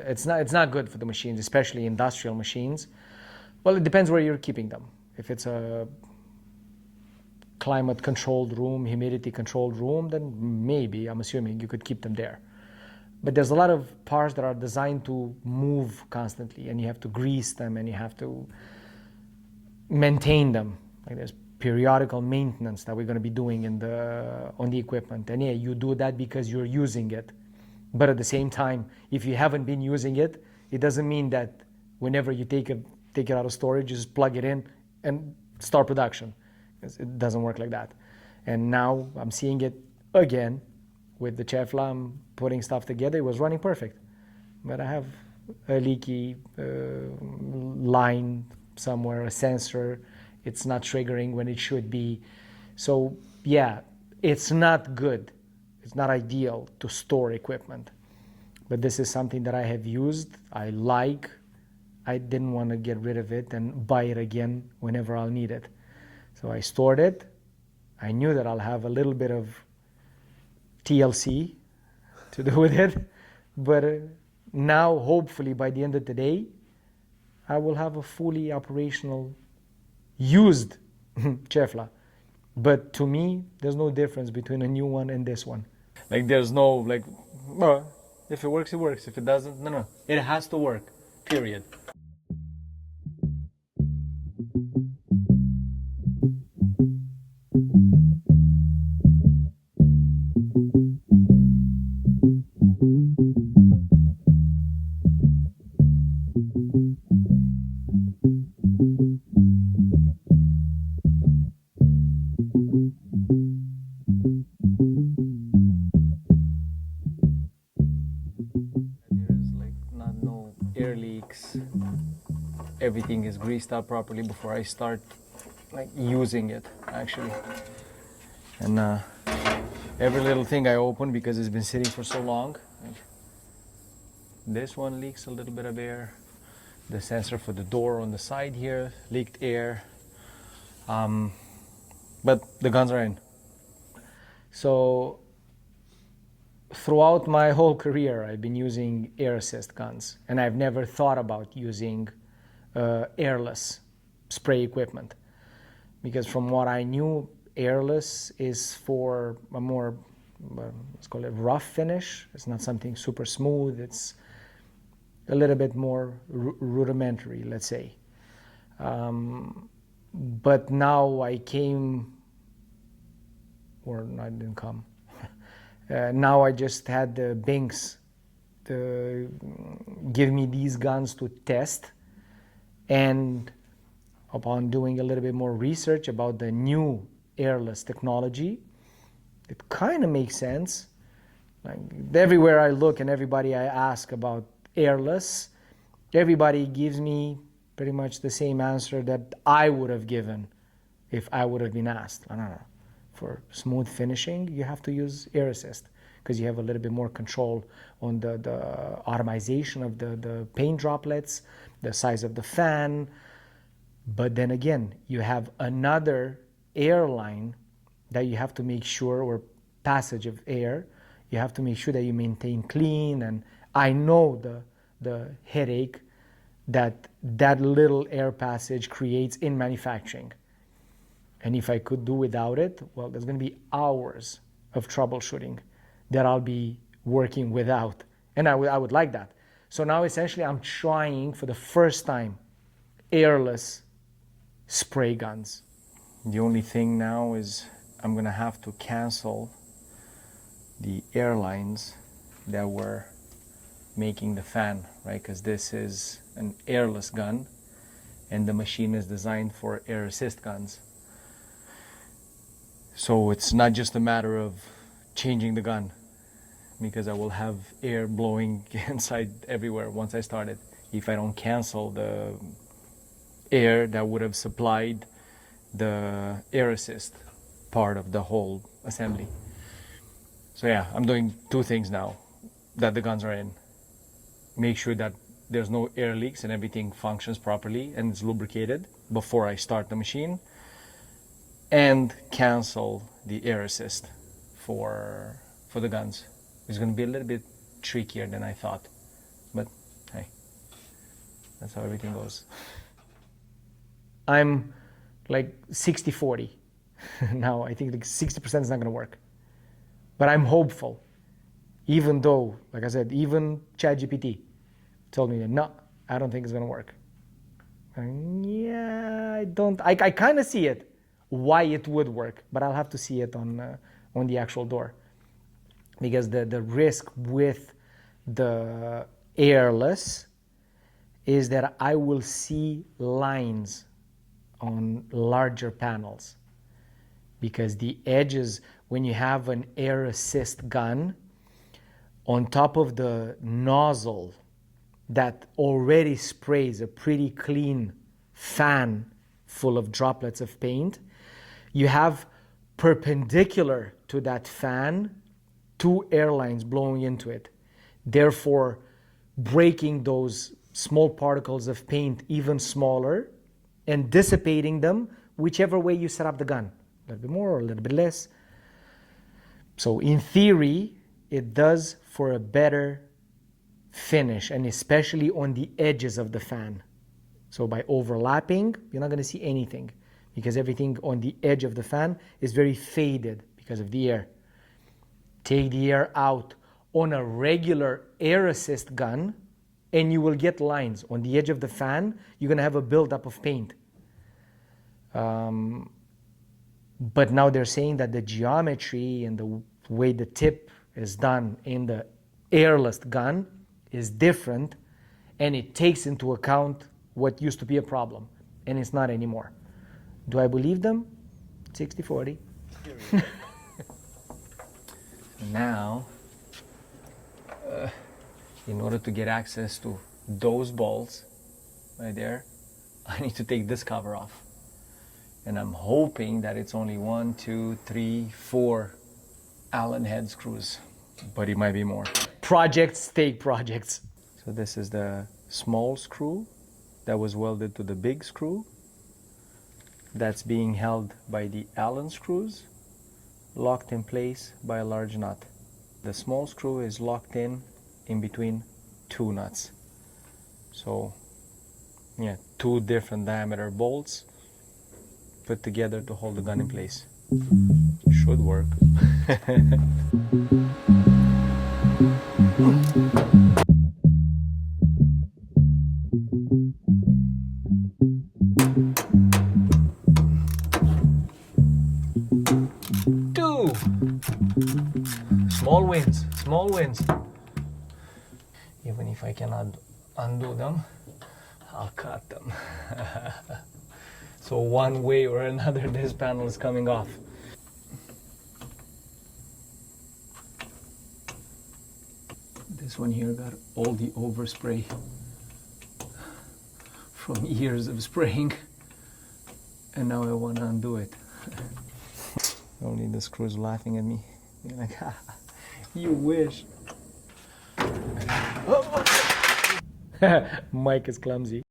It's not good for the machines, especially industrial machines. Well, it depends where you're keeping them. If it's a climate controlled room, humidity controlled room, then maybe, I'm assuming, you could keep them there. But there's a lot of parts that are designed to move constantly, and you have to grease them and you have to maintain them. Like there's periodical maintenance that we're going to be doing on the equipment. And yeah, you do that because you're using it. But at the same time, if you haven't been using it, it doesn't mean that whenever you take it out of storage, you just plug it in and start production. It doesn't work like that. And now I'm seeing it again with the Cheffla. I'm putting stuff together. It was running perfect. But I have a leaky line somewhere, a sensor. It's not triggering when it should be. So yeah, it's not good. It's not ideal to store equipment. But this is something that I have used. I like. I didn't want to get rid of it and buy it again whenever I'll need it. So I stored it. I knew that I'll have a little bit of TLC to do with it. But now, hopefully, by the end of the day, I will have a fully operational, used Cheffla. But to me, there's no difference between a new one and this one. Like, there's no, like, well, if it works, it works. If it doesn't, no. It has to work, period. Everything is greased up properly before I start like using it actually. And every little thing I open, because it's been sitting for so long, this one leaks a little bit of air. The sensor for the door on the side here leaked air. But the guns are in. So throughout my whole career, I've been using air assist guns, and I've never thought about using airless spray equipment, because from what I knew, airless is for a more, let's call it rough finish. It's not something super smooth. It's a little bit more rudimentary, let's say. But now I came, or I didn't come. Now I just had the Binks to give me these guns to test. And upon doing a little bit more research about the new airless technology, it kind of makes sense. Like everywhere I look and everybody I ask about airless, everybody gives me pretty much the same answer that I would have given if I would have been asked. I don't know. For smooth finishing, you have to use air assist because you have a little bit more control on the atomization of the paint droplets, the size of the fan. But then again, you have another airline that you have to make sure, or passage of air, you have to make sure that you maintain clean. And I know the headache that little air passage creates in manufacturing. And if I could do without it, well, there's going to be hours of troubleshooting that I'll be working without. And I would like that. So now essentially I'm trying for the first time airless spray guns. The only thing now is I'm going to have to cancel the airlines that were making the fan, right? Because this is an airless gun and the machine is designed for air assist guns. So it's not just a matter of changing the gun, because I will have air blowing inside everywhere once I start it, if I don't cancel the air that would have supplied the air assist part of the whole assembly. So yeah, I'm doing two things now that the guns are in. Make sure that there's no air leaks and everything functions properly and it's lubricated before I start the machine, and cancel the air assist for the guns. It's going to be a little bit trickier than I thought, but hey, that's how everything goes. I'm like 60-40 now. I think like 60% is not going to work, but I'm hopeful, even though, like I said, even ChatGPT told me that no, I don't think it's going to work. Yeah, I don't. I kind of see it, why it would work, but I'll have to see it on the actual door, because the risk with the Airless is that I will see lines on larger panels, because the edges, when you have an air assist gun on top of the nozzle that already sprays a pretty clean fan full of droplets of paint, you have perpendicular to that fan 2 air lines blowing into it, therefore breaking those small particles of paint even smaller and dissipating them whichever way you set up the gun, a little bit more or a little bit less. So in theory, it does for a better finish, and especially on the edges of the fan. So by overlapping, you're not going to see anything, because everything on the edge of the fan is very faded because of the air. Take the air out on a regular air assist gun, and you will get lines on the edge of the fan. You're going to have a buildup of paint. But now they're saying that the geometry and the way the tip is done in the airless gun is different, and it takes into account what used to be a problem, and it's not anymore. Do I believe them? 60-40. Now, in order to get access to those bolts right there, I need to take this cover off. And I'm hoping that it's only 1, 2, 3, 4 Allen head screws, but it might be more. Projects take projects. So this is the small screw that was welded to the big screw. That's being held by the Allen screws, locked in place by a large nut. The small screw is locked in between 2 nuts. So yeah, 2 different diameter bolts put together to hold the gun in place. Should work. Small wins. Even if I cannot undo them, I'll cut them. So one way or another, this panel is coming off. This one here got all the overspray from years of spraying, and now I want to undo it. Only the screws laughing at me. They're like, ha, you wish. Mike is clumsy.